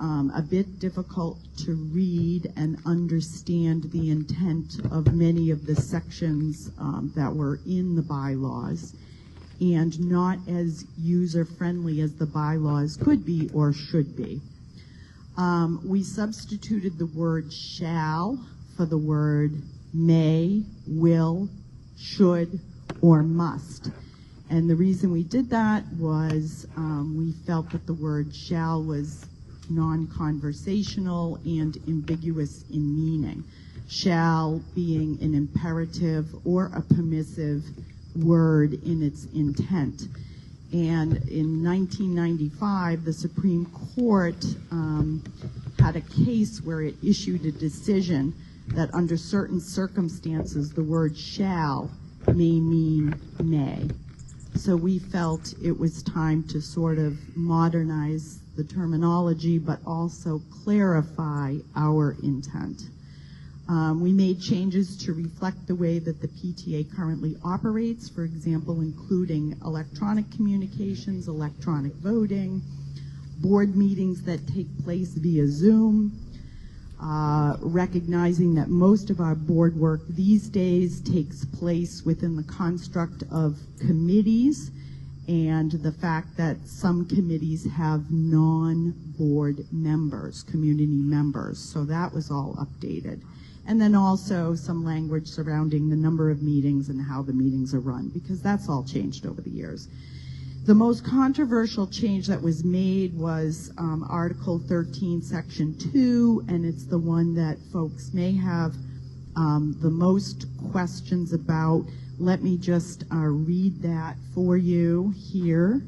a bit difficult to read and understand the intent of many of the sections that were in the bylaws, and not as user-friendly as the bylaws could be or should be. We substituted the word shall for the word may, will, should, or must. And the reason we did that was we felt that the word shall was non-conversational and ambiguous in meaning. Shall being an imperative or a permissive word in its intent. And in 1995, the Supreme Court had a case where it issued a decision that under certain circumstances, the word shall may mean may. So we felt it was time to sort of modernize the terminology, but also clarify our intent. We made changes to reflect the way that the PTA currently operates, for example, including electronic communications, electronic voting, board meetings that take place via Zoom, recognizing that most of our board work these days takes place within the construct of committees, and the fact that some committees have non-board members, community members. So that was all updated. And then also some language surrounding the number of meetings and how the meetings are run, because that's all changed over the years. The most controversial change that was made was Article 13, Section 2, and it's the one that folks may have the most questions about. Let me just read that for you here.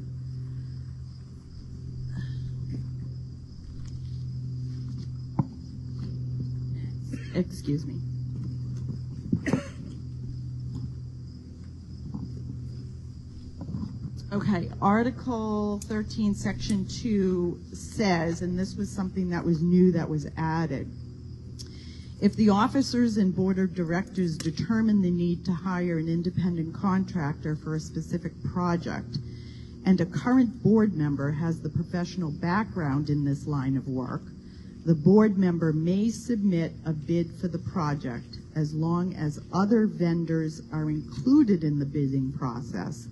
Excuse me. Okay, Article 13, Section 2 says, and this was something that was new that was added, if the officers and board of directors determine the need to hire an independent contractor for a specific project, and a current board member has the professional background in this line of work, the board member may submit a bid for the project as long as other vendors are included in the bidding process,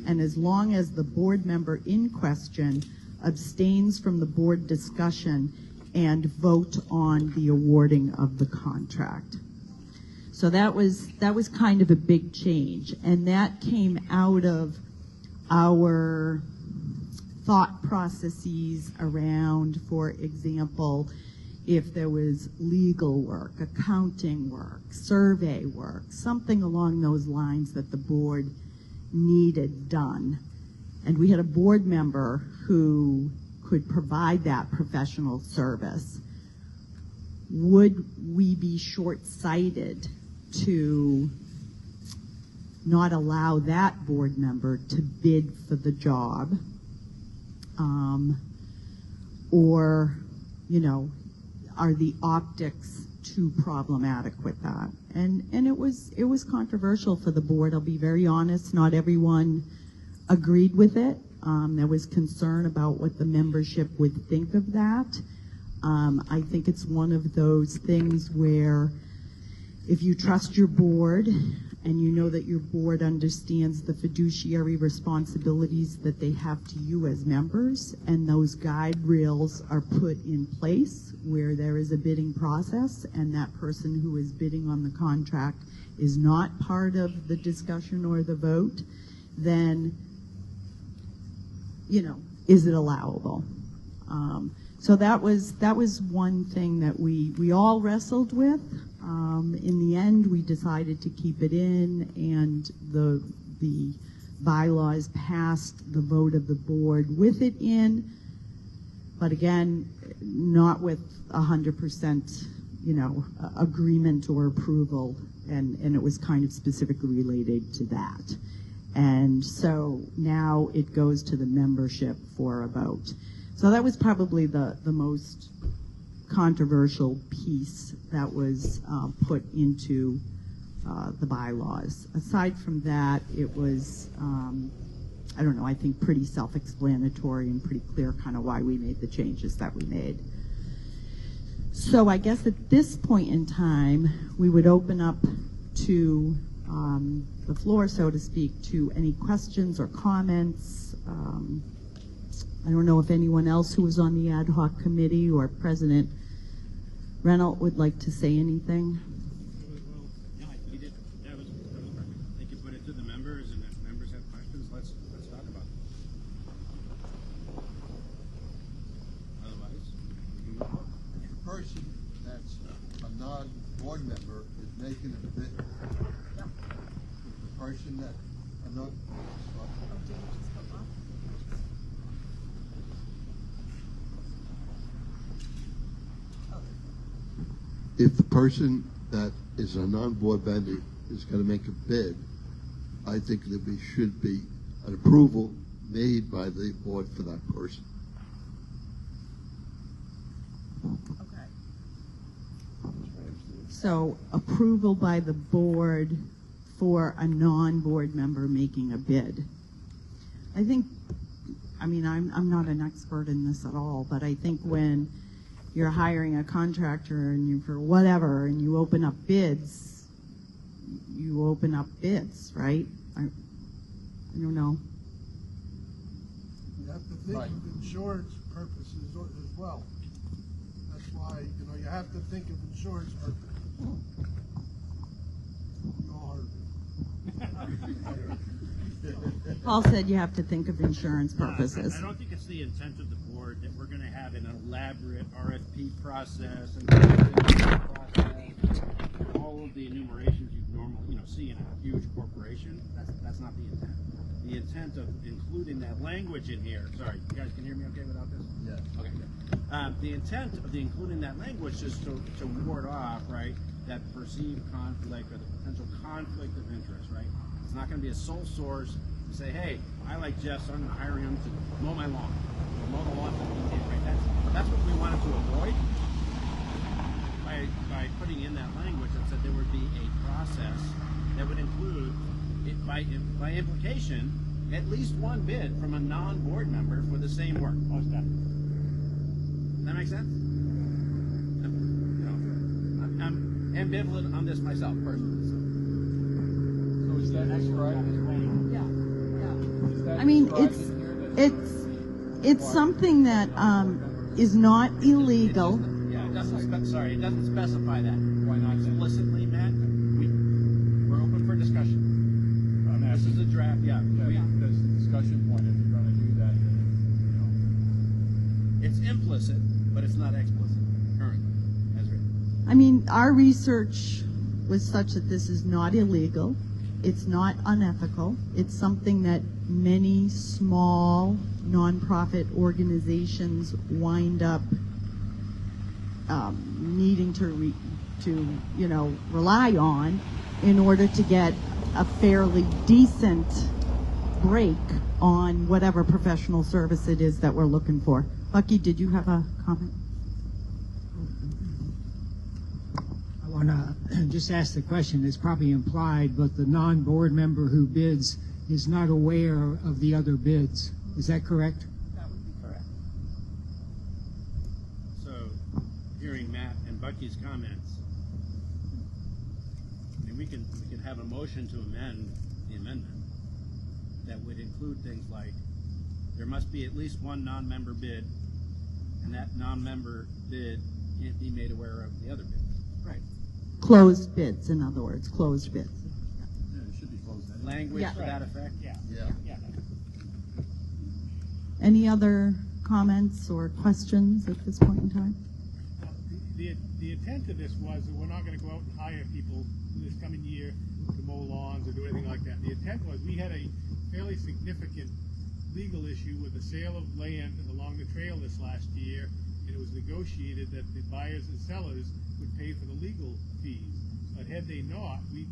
and as long as the board member in question abstains from the board discussion and vote on the awarding of the contract. So that was kind of a big change, and that came out of our thought processes around, for example, if there was legal work, accounting work, survey work, something along those lines that the board needed done. And we had a board member who could provide that professional service. Would we be short-sighted to not allow that board member to bid for the job? Or, you know, are the optics too problematic with that? And it was controversial for the board. I'll be very honest, not everyone agreed with it. There was concern about what the membership would think of that. I think it's one of those things where if you trust your board and you know that your board understands the fiduciary responsibilities that they have to you as members, and those guide rails are put in place where there is a bidding process and that person who is bidding on the contract is not part of the discussion or the vote, then, you know, is it allowable? So that was one thing that we all wrestled with. In the end, we decided to keep it in, and the bylaws passed the vote of the board with it in, but again, not with 100%, you know, agreement or approval, and it was kind of specifically related to that. And so now it goes to the membership for a vote. So that was probably the most controversial piece that was put into the bylaws. Aside from that, it was, I don't know, I think pretty self-explanatory and pretty clear kind of why we made the changes that we made. So I guess at this point in time, we would open up to the floor, so to speak, to any questions or comments. I don't know if anyone else who was on the ad hoc committee or President Reynolds would like to say anything. Well, yeah, you did. That was perfect. I think you put it to the members, and if members have questions, let's talk about it. Otherwise, we can move on. If a person that's a non-board member is making a bid, the person that a non, if the person that is a non-board member is going to make a bid, I think that we should be an approval made by the board for that person. Okay. So approval by the board for a non-board member making a bid. I think, I mean, I'm not an expert in this at all, but I think when you're hiring a contractor and you, for whatever, and you open up bids, right? I don't know. You have to think of insurance purposes as well. That's why, you have to think of insurance purposes. You all heard me. Paul said you have to think of insurance purposes. I don't think it's the intent of the board that we're going to have an elaborate RFP process and all of the enumerations you normally see in a huge corporation. That's not the intent. The intent of including that language in here. Sorry, you guys can hear me okay without this? Yeah. Okay. The intent of including that language is to ward off, right, that perceived conflict or the potential conflict of interest, right? It's not going to be a sole source to say, hey, I like Jeff, so I'm going to hire him to mow my lawn. Or mow the lawn for the PTA, right? That's what we wanted to avoid by putting in that language that said there would be a process that would include, by implication, at least one bid from a non-board member for the same work. Most definitely. Does that make sense? I'm ambivalent on this myself personally. So is that described as well? Yeah. I mean, it's something that is not illegal. Yeah, it doesn't. Sorry, it doesn't specify that. Why not Explicitly, Matt. We're open for discussion. This is a draft. Yeah. Because the discussion point, if you're going to do that, then, It's implicit, but it's not explicit currently, as written. I mean, our research was such that this is not illegal. It's not unethical. It's something that many small nonprofit organizations wind up needing to rely on in order to get a fairly decent break on whatever professional service it is that we're looking for. Bucky, did you have a comment? I want to just ask the question. It's probably implied, but the non-board member who bids is not aware of the other bids. Is that correct? That would be correct. So, hearing Matt and Bucky's comments, I mean, we can have a motion to amend the amendment that would include things like there must be at least one non-member bid, and that non-member bid can't be made aware of the other bids. Right. Closed bids, in other words, closed bids. Yeah, it should be closed. Language Yeah. to that effect? Yeah. Any other comments or questions at this point in time? The intent of this was that we're not going to go out and hire people this coming year to mow lawns or do anything like that. The intent was we had a fairly significant legal issue with the sale of land along the trail this last year, and it was negotiated that the buyers and sellers would pay for the legal fees. But had they not, we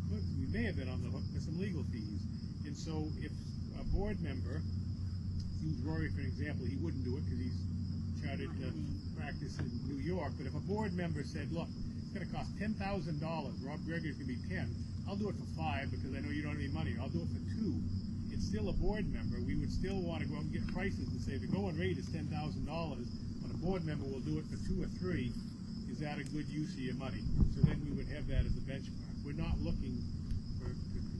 may have been on the hook for some legal fees. And so if a board member, use Rory for an example, he wouldn't do it because he's chartered to practice in New York. But if a board member said, look, it's going to cost $10,000, Rob Gregory's going to be 10, I'll do it for 5 because I know you don't have any money, I'll do it for 2. It's still a board member. We would still want to go out and get prices and say the going rate is $10,000, but a board member will do it for 2 or 3. is that a good use of your money? So then we would have that as a benchmark. We're not looking to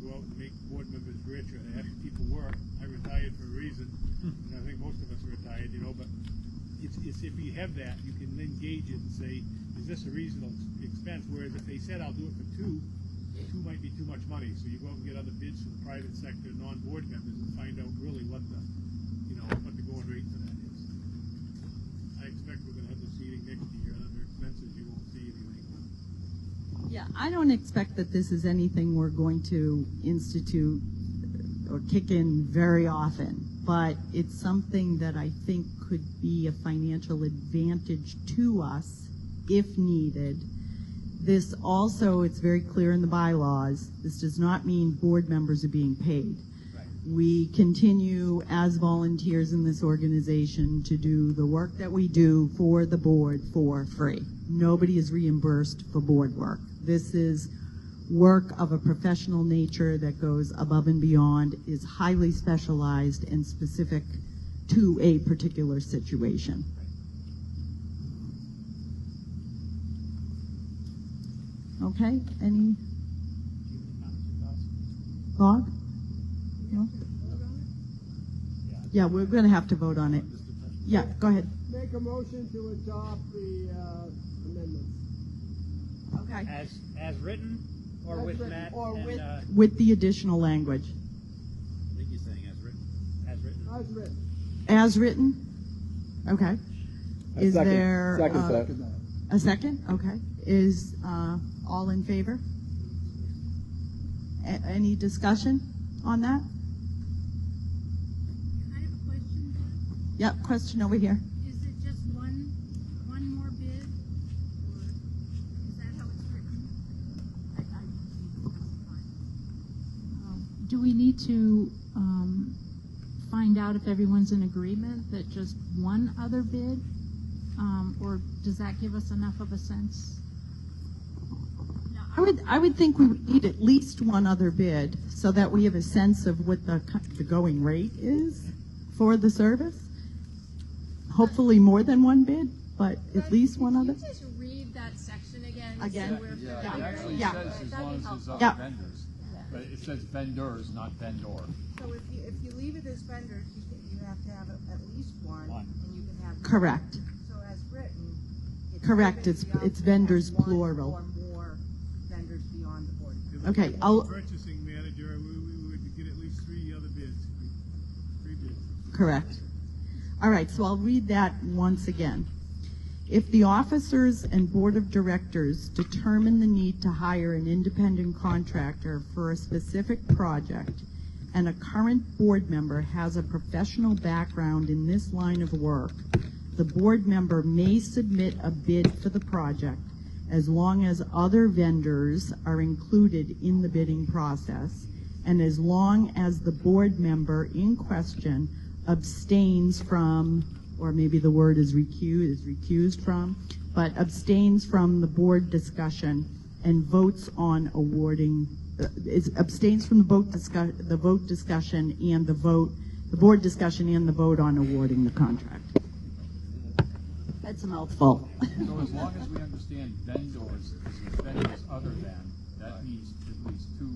go out and make board members rich or to have people work. I retired for a reason, and I think most of us are retired, but it's if you have that, you can then gauge it and say, is this a reasonable expense? Whereas if they said, I'll do it for two might be too much money. So you go out and get other bids from the private sector, non-board members, and find out really what the going rate for that is. I expect we're going to have the seating next year, and under expenses you won't see anything. Yeah, I don't expect that this is anything we're going to institute or kick in very often, but it's something that I think could be a financial advantage to us if needed. This also, it's very clear in the bylaws, this does not mean board members are being paid. Right. We continue as volunteers in this organization to do the work that we do for the board for free. Nobody is reimbursed for board work. This is work of a professional nature that goes above and beyond, is highly specialized and specific to a particular situation. Okay, any? Bob? No? Yeah, we're going to have to vote on it. Yeah, go ahead. Make a motion to adopt the amendments. Okay. As written, or As with written, Matt? or and, with- With the additional language. I think he's saying as written. as written. As written. As written? Okay. Is there a second? Okay. Is all in favor? Any discussion on that? I have a question, Beth. Yep, question over here. Is it just one more bid, or is that how it's written? Do we need to find out if everyone's in agreement that just one other bid? Or does that give us enough of a sense? I would think we would need at least one other bid so that we have a sense of what the going rate is for the service. Hopefully more than one bid, but at least one other. Can you just read that section again? Again? So we're Yeah, it familiar? actually Yeah. says as long as there's Yeah. other vendors. But it says vendors, not vendor. So if you leave it as vendors, you have to have at least one, and you can have. Correct. So as written. Correct, given it's- the it's option vendors to have one plural. Or more vendors beyond the board. Okay, I'll. Purchasing manager, we would get at least three other bids. Three bids. Correct. All right, so I'll read that once again. If the officers and board of directors determine the need to hire an independent contractor for a specific project, and a current board member has a professional background in this line of work, the board member may submit a bid for the project as long as other vendors are included in the bidding process, and as long as the board member in question abstains from, or maybe the word is recused from, but abstains from the board discussion and votes on awarding, abstains from the board discussion and the board discussion and the vote on awarding the contract. That's a mouthful. So as long as we understand vendors, is vendors other than, that means at least two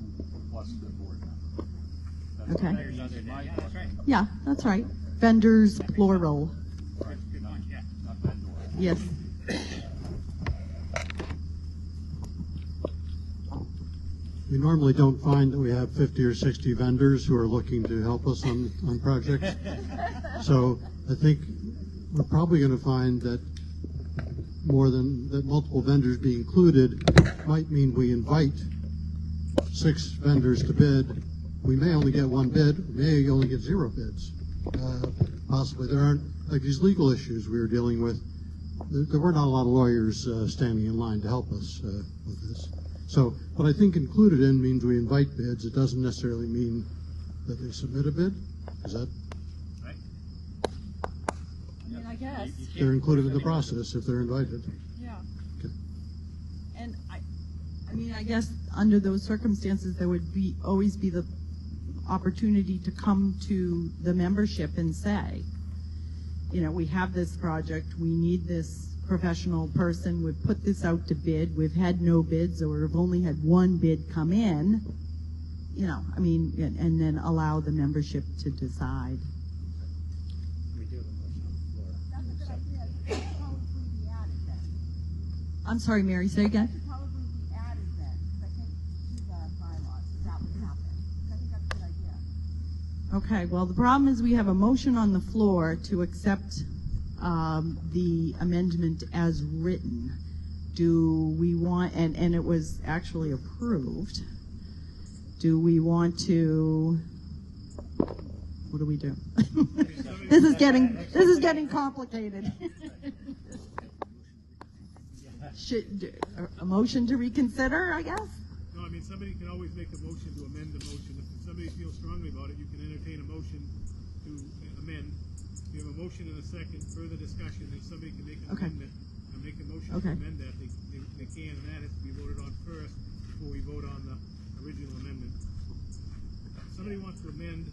plus the board member. That's Okay. what that means in my question. Yeah, that's right. Vendors, plural. Right, not vendor. Yes. We normally don't find that we have 50 or 60 vendors who are looking to help us on projects. So I think we're probably going to find that multiple vendors be included might mean we invite 6 vendors to bid. We may only get one bid, we may only get 0 bids. Possibly there aren't, like these legal issues we were dealing with, there were not a lot of lawyers standing in line to help us with this. So what I think included in means we invite bids. It doesn't necessarily mean that they submit a bid. Is that? Right. I mean, I guess. They're included in the process if they're invited. Yeah. Okay. And I mean, I guess under those circumstances, there would always be the opportunity to come to the membership and say, we have this project, we need this professional person would put this out to bid. We've had no bids, or we've only had one bid come in. You know, I mean, and then allow the membership to decide. We do have a motion on the floor. That's a good idea. It should probably be added then. I'm sorry, Mary, say again? It should probably be added then, because I think to the bylaws, that would happen. I think that's a good idea. Okay, well, the problem is we have a motion on the floor to accept the amendment as written. Do we want, and it was actually approved, do we want to, what do we do? This is getting complicated. Should, a motion to reconsider, I guess? No, I mean, somebody can always make a motion to amend the motion. If somebody feels strongly about it, you can entertain a motion to amend. You have a motion and a second, further discussion, and somebody can make an Okay. amendment, and make a motion to Okay. amend that. They can, and that has to be voted on first before we vote on the original amendment. If somebody wants to amend,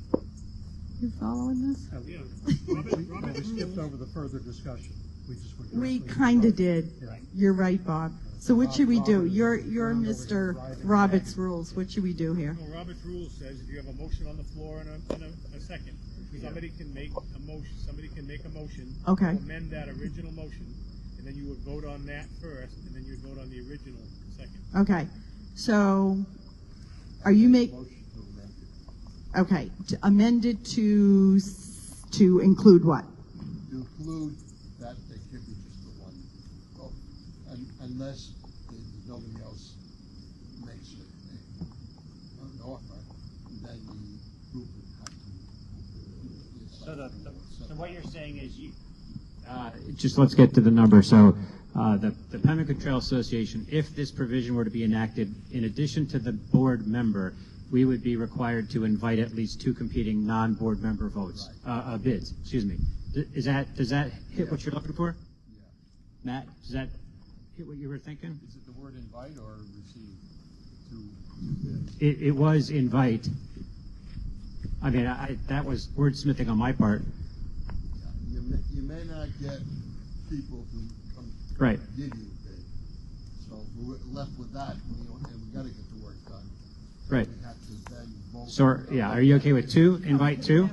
You following this? yeah. We skipped over the further discussion. We just went We directly to kind of vote. did. Yeah. You're right, Bob. So what should we do? Bob is You're going over Mr. to Roberts' rules. What should we do here? No, Robert's rule says if you have a motion on the floor and a second, somebody can make a motion. Okay. To amend that original motion, and then you would vote on that first, and then you would vote on the original second. Okay. So are you Motion to amend it. okay, to amend it to include what? To include that there could be just the one vote, unless nobody else makes an offer, then the group would have to. So what you're saying is just let's get to the number. So the Pemmican Trail Association, if this provision were to be enacted, in addition to the board member, we would be required to invite at least 2 competing non-board member votes, bids. Excuse me. Does that hit what you're looking for? Yeah. Matt, does that hit what you were thinking? Is it the word invite or receive? It was invite. I mean, that was wordsmithing on my part. Yeah, you may not get people who come Right. give you a bid. So we're left with that, and we gotta get the work done. Right. We have to then vote. So, yeah, are you okay with 2? Invite 2?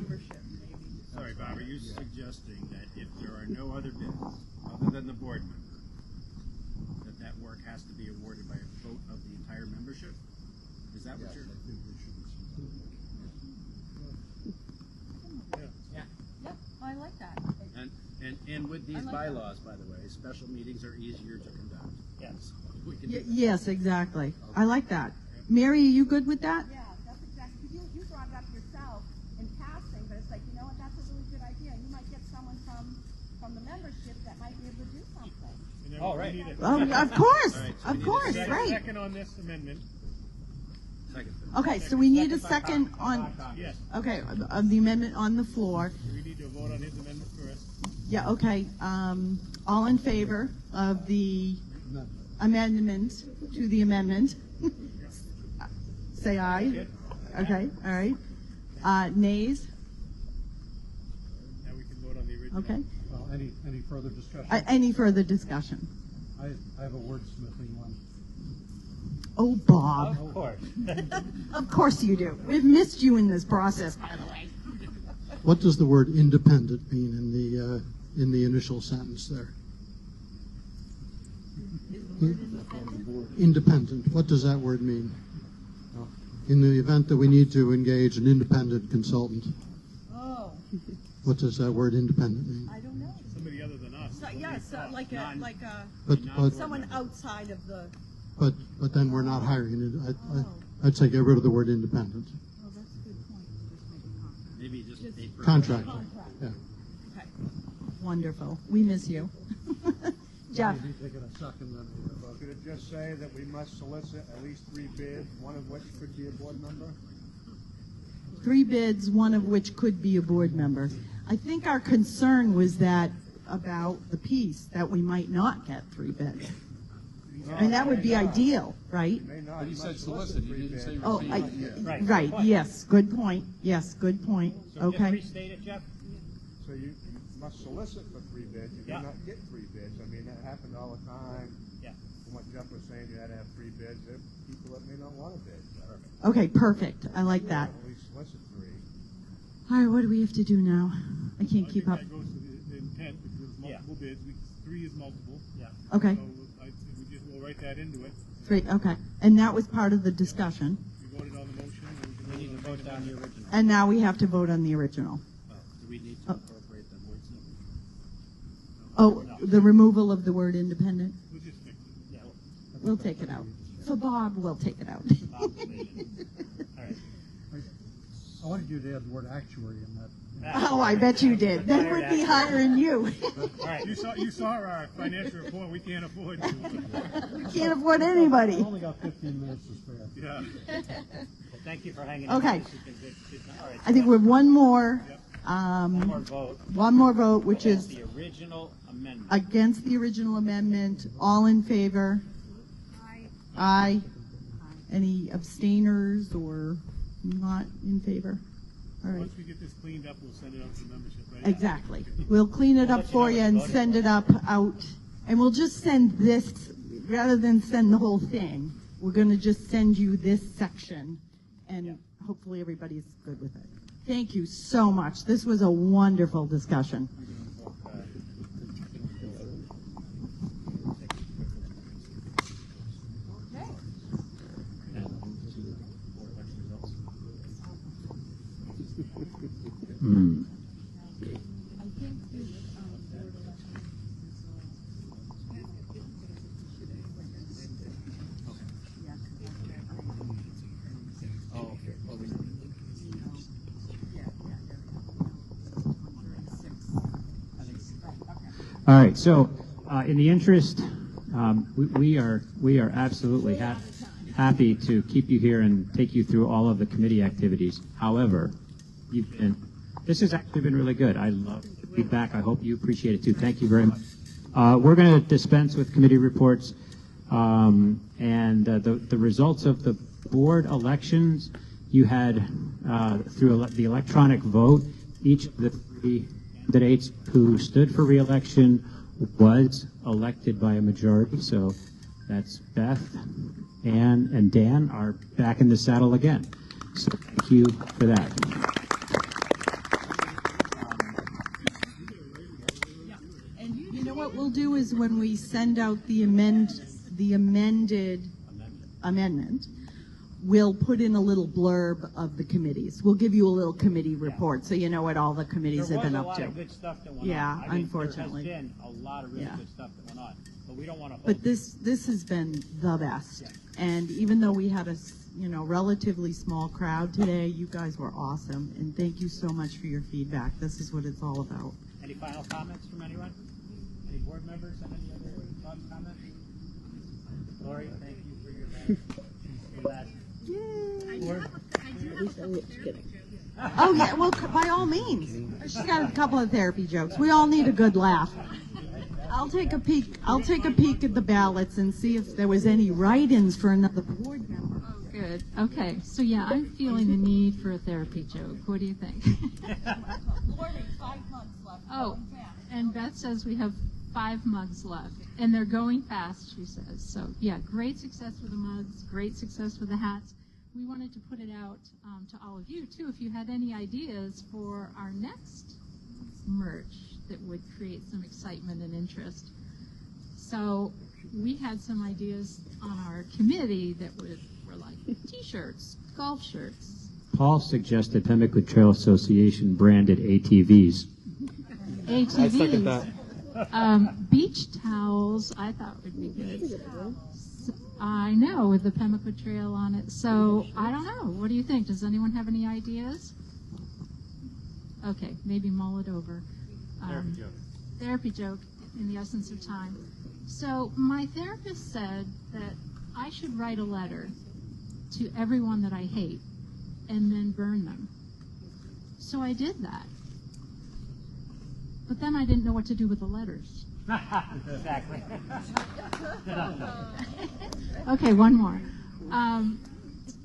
Sorry, Bob, are you suggesting that if there are no other bids, other than the board member, that work has to be awarded by a vote of the entire membership? Is that what Yes, you're? I think there should be some. Yep, I like that. And with these bylaws, by the way, special meetings are easier to conduct. Yes. We can do that. Yes, exactly. I like that. Mary, are you good with that? Yeah, that's exactly, because you brought it up yourself in passing, but it's like, you know what, that's a really good idea. You might get someone from the membership that might be able to do something. And then Oh, we right. need a- Of course, All right, so we of need a course, second. right. Second on this amendment, Second. Okay, so we need a second on, yes. okay, of the amendment on the floor. We need to vote on his amendment first. Yeah, okay. All in favor of the amendment to the amendment? Say aye. Okay, all right. Nays? Now we can vote on the original. Okay. Well, any further discussion? Any further discussion? I have a wordsmithing one. Oh, Bob. Of course. Of course you do. We've missed you in this process, by the way. What does the word independent mean in the initial sentence there? Independent. What does that word mean? In the event that we need to engage an independent consultant, Oh, what does that word independent mean? I don't know. Somebody other than us. So, yeah, so like But someone outside of the, but then we're not hiring it. I'd say get rid of the word independent. oh, that's a good point. Just make a Maybe just a Contractor. contract. Yeah. Okay. Wonderful. We miss you. Jeff? Could it just say that we must solicit at least 3 bids, one of which could be a board member? 3 bids, one of which could be a board member. I think our concern was that about the piece, that we might not get 3 bids. I mean, that would be ideal, right? You may not. But he said solicit, he didn't say Oh, receive. right, yes, good point. Yes, good point. So just Okay. restate it, Jeff? So you must solicit for 3 bids, you do Yeah. not get 3 bids. I mean, that happened all the time. Yeah. From what Jeff was saying, you had to have 3 bids. There are people that may not want a bid. Okay, perfect. I like that. Only solicit 3. All right, what do we have to do now? I can't keep up. That goes to the intent, which was multiple bids. 3 is multiple. Yeah. Okay. So we'll write that into it. 3, okay. And that was part of the discussion. We voted on the motion. And We need to vote down the original. And now we have to vote on the original. Do we need to incorporate the words? Oh, the removal of the word independent? We'll just fix it. Yeah. We'll take it out. For Bob, we'll take it out. All right. I wanted you to add the word actuary in that. Oh, I bet you did. Then we'd be hiring you. All right. You saw our financial report. We can't afford to. We can't afford anybody. I only got 15 minutes to spare. Yeah. Well, thank you for hanging Okay. in. This has been good. All right. I think we're one more, One more vote. one more vote, which is The original amendment. against the original amendment. All in favor? Aye. Any abstainers or not in favor? All right. Once we get this cleaned up, we'll send it out to membership, right? Exactly. We'll clean it up for you and send it up out. And we'll just send this, rather than send the whole thing, we're going to just send you this section. And hopefully everybody's good with it. Thank you so much. This was a wonderful discussion. Hmm. All right, so in the interest, we are absolutely happy to keep you here and take you through all of the committee activities. However, this has actually been really good. I love the feedback. I hope you appreciate it too. Thank you very much. We're going to dispense with committee reports, and the results of the board elections, you had through the electronic vote, each of the 3 candidates who stood for re-election was elected by a majority. So that's Beth, Ann, and Dan are back in the saddle again. So thank you for that. And you know what we'll do is when we send out the amended amendment, we'll put in a little blurb of the committees. We'll give you a little committee report so you know what all the committees have been up to. There was a lot of good stuff that went Yeah, on. I mean, unfortunately. there has been a lot of really Yeah. good stuff that went on, but we don't want to hold. But this has been the best. And even though we had a relatively small crowd today, you guys were awesome. And thank you so much for your feedback. This is what it's all about. Any final comments from anyone? Any board members have any other comments? Lori, thank you for your last. I do have a couple therapy jokes. Oh yeah, well by all means. She's got a couple of therapy jokes. We all need a good laugh. I'll take a peek at the ballots and see if there was any write-ins for another board member. Oh, good. Okay, so yeah, I'm feeling the need for a therapy joke. What do you think? Warning, 5 months left. Oh, and Beth says we have 5 mugs left, and they're going fast, she says. So yeah, great success with the mugs, great success with the hats. We wanted to put it out to all of you too, if you had any ideas for our next merch that would create some excitement and interest. So we had some ideas on our committee that were like t-shirts, golf shirts. Paul suggested Pembroke Trail Association branded ATVs. ATVs. Beach towels, I thought would be good. I know, with the Pembroke Trail on it. So, I don't know. What do you think? Does anyone have any ideas? Okay, maybe mull it over. Therapy joke in the essence of time. So, my therapist said that I should write a letter to everyone that I hate and then burn them. So I did that. But then I didn't know what to do with the letters. Exactly. Okay, one more.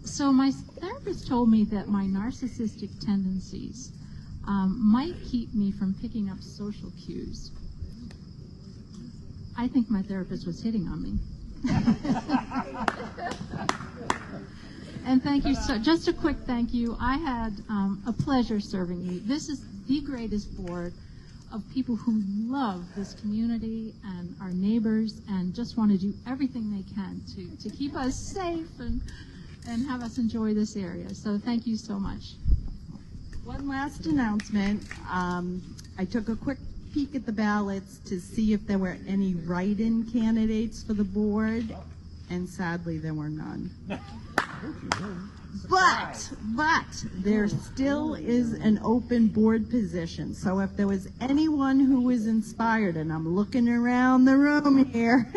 So my therapist told me that my narcissistic tendencies might keep me from picking up social cues. I think my therapist was hitting on me. And thank you. So, just a quick thank you. I had a pleasure serving you. This is the greatest board of people who love this community and our neighbors and just want to do everything they can to keep us safe and have us enjoy this area. So thank you so much. One last announcement. I took a quick peek at the ballots to see if there were any write-in candidates for the board, and sadly there were none. But there still is an open board position. So if there was anyone who was inspired, and I'm looking around the room here,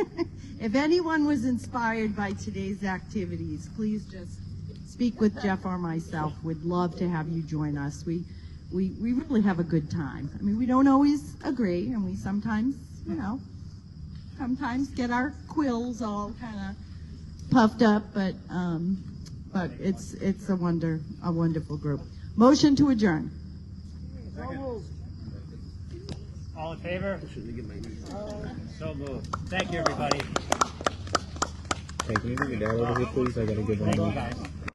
if anyone was inspired by today's activities, please just speak with Jeff or myself. We'd love to have you join us. We really have a good time. I mean, we don't always agree, and we sometimes, sometimes get our quills all kind of puffed up, but it's a wonderful group. Motion to adjourn. All in favor? So moved. Thank you, everybody. Hey, can you bring your dad over here, please? I gotta give him Thank you, one. guys.